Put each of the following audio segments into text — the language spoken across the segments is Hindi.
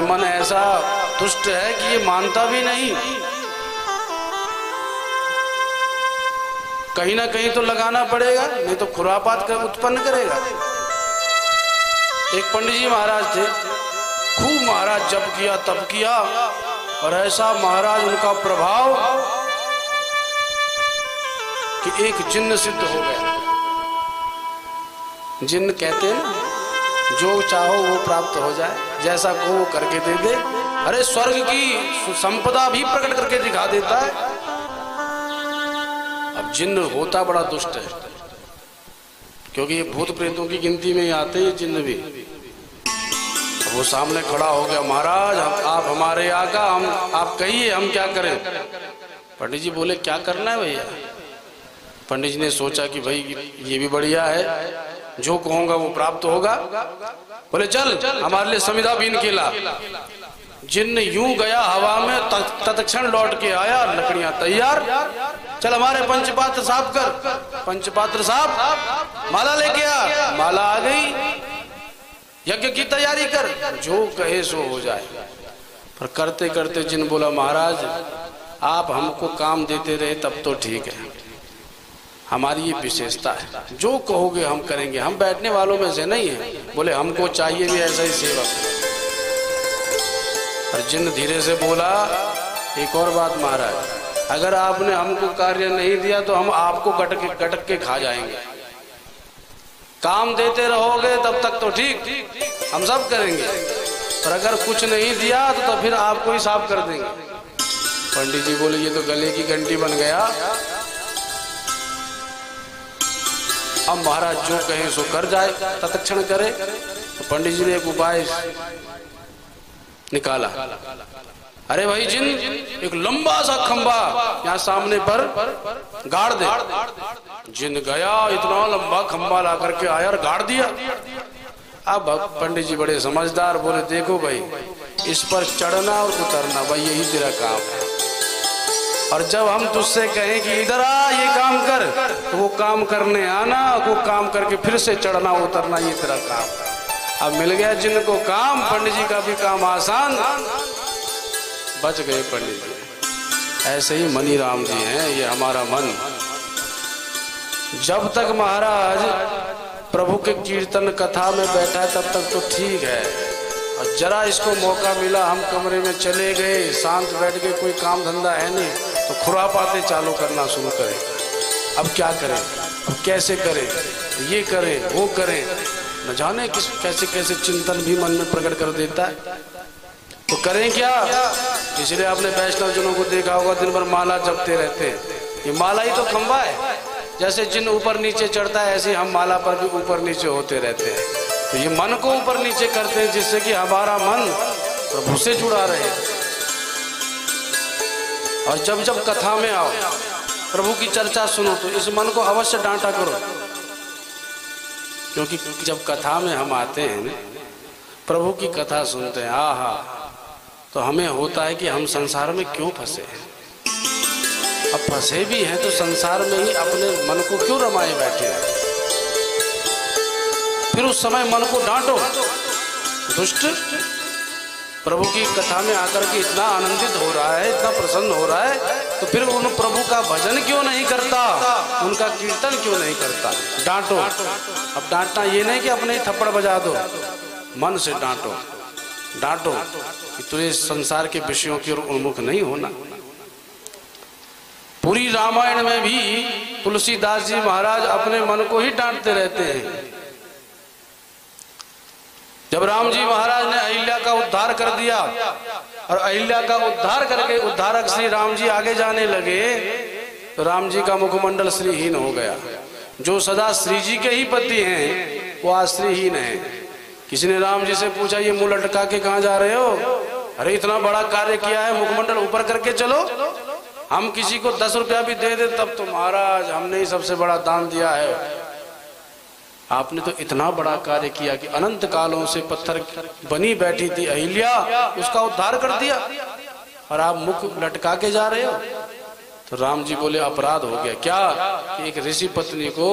मन ऐसा दुष्ट है कि ये मानता भी नहीं। कहीं ना कहीं तो लगाना पड़ेगा, नहीं तो खुरापात कर उत्पन्न करेगा। एक पंडित जी महाराज थे, खूब महाराज जप किया तप किया, और ऐसा महाराज उनका प्रभाव कि एक जिन्न सिद्ध हो गया। जिन्न कहते हैं जो चाहो वो प्राप्त हो जाए, जैसा को वो करके दे दे। अरे स्वर्ग की संपदा भी प्रकट करके दिखा देता है। अब जिन्न होता बड़ा दुष्ट है, क्योंकि ये भूत प्रेतों की गिनती में ही आते हैं जिन्न भी। अब वो सामने खड़ा हो गया, महाराज आप हमारे आका, हम आप कहिए हम क्या करें। पंडित जी बोले क्या करना है भैया। पंडित जी ने सोचा कि भाई ये भी बढ़िया है, जो कहूंगा वो प्राप्त होगा। बोले चल हमारे लिए समिधा बीन के ला। जिन्न यूं गया हवा में, तत्क्षण लौट के आया, लकड़ियां तैयार। चल हमारे पंचपात्र साफ कर। पंचपात्र साफ, माला लेके आ। माला आ गई। यज्ञ की तैयारी कर, जो कहे सो हो जाए। पर करते करते जिन्न बोला महाराज आप हमको काम देते रहे तब तो ठीक है, हमारी ये विशेषता है, जो कहोगे हम करेंगे, हम बैठने वालों में से नहीं है। बोले हमको चाहिए भी ऐसा ही सेवक। और जिन्न धीरे से बोला एक और बात महाराज, अगर आपने हमको कार्य नहीं दिया तो हम आपको गटक के खा जाएंगे। काम देते रहोगे तब तक तो ठीक, हम सब करेंगे, पर अगर कुछ नहीं दिया तो फिर आपको ही साफ कर देंगे। पंडित जी बोले ये तो गले की घंटी बन गया। अब महाराज जो कहें सो कर जाए, तत्क्षण करे। तो पंडित जी ने एक उपाय निकाला। अरे भाई जिन एक लंबा सा खंबा यहाँ सामने पर गाड़ दे। जिन गया, इतना लंबा खंबा ला करके आया और गाड़ दिया। अब पंडित जी बड़े समझदार, बोले देखो भाई इस पर चढ़ना और उतरना भाई यही तेरा काम है, और जब हम तुझसे कहें कि इधर आ ये काम कर, तो वो काम करने आना, वो काम करके फिर से चढ़ना उतरना, ये तेरा काम है। अब मिल गया जिनको काम, पंडित जी का भी काम आसान, बच गए पंडित जी। ऐसे ही मनी राम जी हैं, ये हमारा मन। जब तक महाराज प्रभु के कीर्तन कथा में बैठा है तब तक तो ठीक है, और जरा इसको मौका मिला, हम कमरे में चले गए, शांत बैठ के, कोई काम धंधा है नहीं, तो खुरापाते चालू करना शुरू करें। अब क्या करें, अब कैसे करें, ये करें वो करें, न जाने किस कैसे कैसे चिंतन भी मन में प्रकट कर देता है। तो करें क्या, इसलिए आपने वैष्णव जनों को देखा होगा दिन भर माला जपते रहते हैं। ये माला ही तो खंबा है, जैसे जिन ऊपर नीचे चढ़ता है ऐसे हम माला पर भी ऊपर नीचे होते रहते हैं। तो ये मन को ऊपर नीचे करते हैं जिससे कि हमारा मन प्रभु से जुड़ा रहे। और जब जब कथा में आओ, प्रभु की चर्चा सुनो, तो इस मन को अवश्य डांटा करो, क्योंकि जब कथा में हम आते हैं, प्रभु की कथा सुनते हैं, आहा, तो हमें होता है कि हम संसार में क्यों फंसे हैं। अब फंसे भी हैं तो संसार में ही अपने मन को क्यों रमाए बैठे हैं। फिर उस समय मन को डांटो, दुष्ट, प्रभु की कथा में आकर के इतना आनंदित हो रहा है, इतना प्रसन्न हो रहा है, तो फिर उन प्रभु का भजन क्यों नहीं करता, उनका कीर्तन क्यों नहीं करता। डांटो। अब डांटना ये नहीं कि अपने ही थप्पड़ बजा दो, मन से डांटो, डांटो कि तुझे संसार के विषयों की ओर उन्मुख नहीं होना। पूरी रामायण में भी तुलसीदास जी महाराज अपने मन को ही डांटते रहते हैं। जब राम जी महाराज ने अहिल्या का उद्धार कर दिया, और अहिल्या का उद्धार करके उद्धारक श्री राम जी आगे जाने लगे, तो राम जी का मुखमंडल श्रीहीन हो गया। जो सदा श्री जी के ही पति हैं वो आज श्रीहीन है। किसी ने राम जी से पूछा ये मुंह लटका के कहाँ जा रहे हो। अरे इतना बड़ा कार्य किया है, मुखमंडल ऊपर करके चलो। हम किसी को 10 रुपया भी दे दे तब तो महाराज हमने ही सबसे बड़ा दान दिया है। आपने तो इतना बड़ा कार्य किया कि अनंत कालों से पत्थर बनी बैठी थी अहिल्या, उसका उद्धार कर दिया, और आप मुख लटका के जा रहे हो। तो राम जी बोले अपराध हो गया। क्या कि एक ऋषि पत्नी को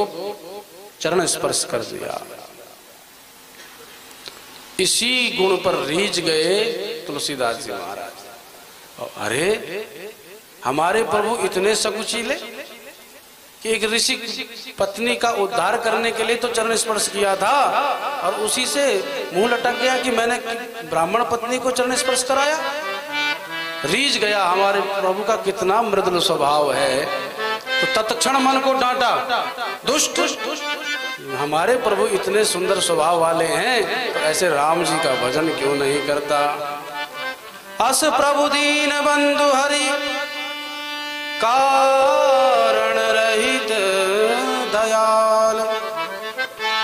चरण स्पर्श कर दिया। इसी गुण पर रीझ गए तुलसीदास जी महाराज। अरे हमारे प्रभु इतने सकुचीले कि एक ऋषि पत्नी का उद्धार करने के लिए तो चरण स्पर्श किया था और उसी से मुंह लटक गया कि मैंने ब्राह्मण पत्नी को चरण स्पर्श कराया। रीझ गया हमारे प्रभु का कितना मृदुल स्वभाव है, तो तत्क्षण मन को डांटा, दुष्ट। हमारे प्रभु इतने सुंदर स्वभाव वाले हैं तो ऐसे राम जी का भजन क्यों नहीं करता। अस प्रभु दीन बंधु हरि कारण रहित दयाल,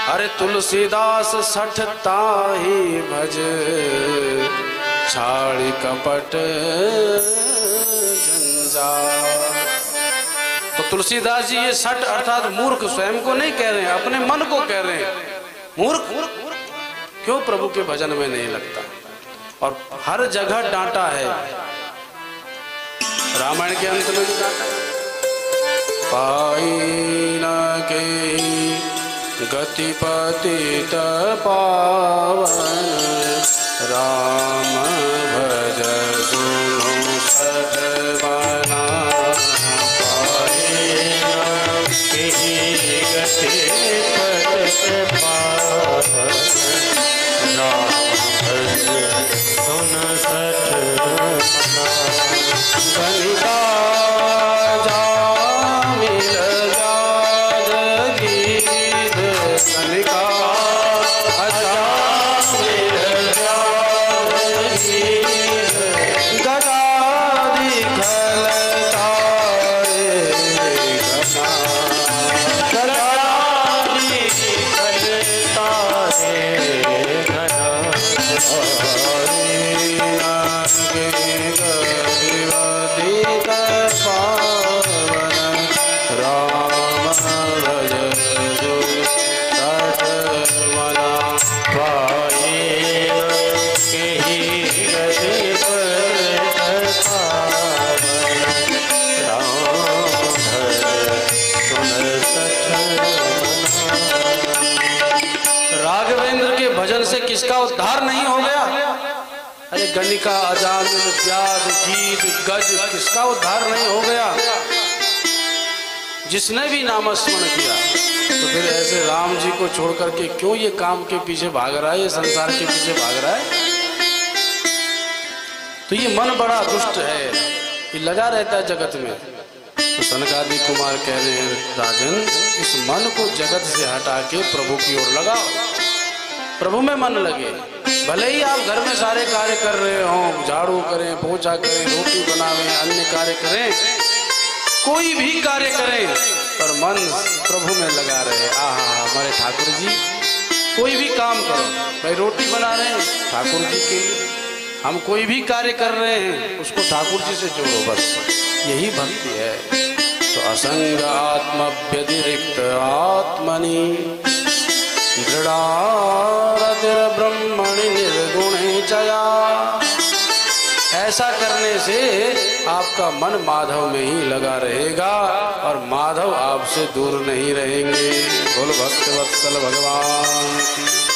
अरे तुलसीदास सठता ही भज छाड़ी कपट जंजाल। तो तुलसीदास जी ये सठ अर्थात मूर्ख स्वयं को नहीं कह रहे हैं, अपने मन को कह रहे हैं। मूर्ख क्यों प्रभु के भजन में नहीं लगता। और हर जगह डांटा है, रामायण के अंत में भी डांटा। पाई न के गति पतित पावन, राम भज सुनो सतवना। पाई न के गति पतित पावन, राम भज सुनो सतवना। गंगा जा मिल जाद गीत, गंगा जा मिल जाद गीत, गदा दिखल तारे गना, गदा दिखल तारे गना। राघवेंद्र के भजन से किसका उद्धार नहीं हो गया। अरे गणिका अजामिल व्याध गीत गज किसका उद्धार नहीं हो गया। जिसने भी नामस्मरण किया तो फिर ऐसे राम जी को छोड़ करके क्यों ये काम के पीछे भाग रहा है, ये संसार के पीछे भाग रहा है। तो ये मन बड़ा दुष्ट है, ये लगा रहता है जगत में। तो सनकादि कुमार कह रहे हैं राजन, इस मन को जगत से हटा के प्रभु की ओर लगाओ, प्रभु में मन लगे। भले ही आप घर में सारे कार्य कर रहे हो, झाड़ू करें, पोछा करें, रोटी बनावें, अन्य कार्य करें, कोई भी कार्य करें, पर मन प्रभु में लगा रहे। आहा हमारे ठाकुर जी, कोई भी काम करो, भाई रोटी बना रहे हैं ठाकुर जी के लिए, हम कोई भी कार्य कर रहे हैं उसको ठाकुर जी से जोड़ो, बस यही भक्ति है। तो असंग आत्मव्यतिरिक्त आत्मनि, दृढ़ारतिर ब्रह्मणि निर्गुणे चया। ऐसा करने से आपका मन माधव में ही लगा रहेगा और माधव आपसे दूर नहीं रहेंगे। बोल भक्त वत्सल भगवान की।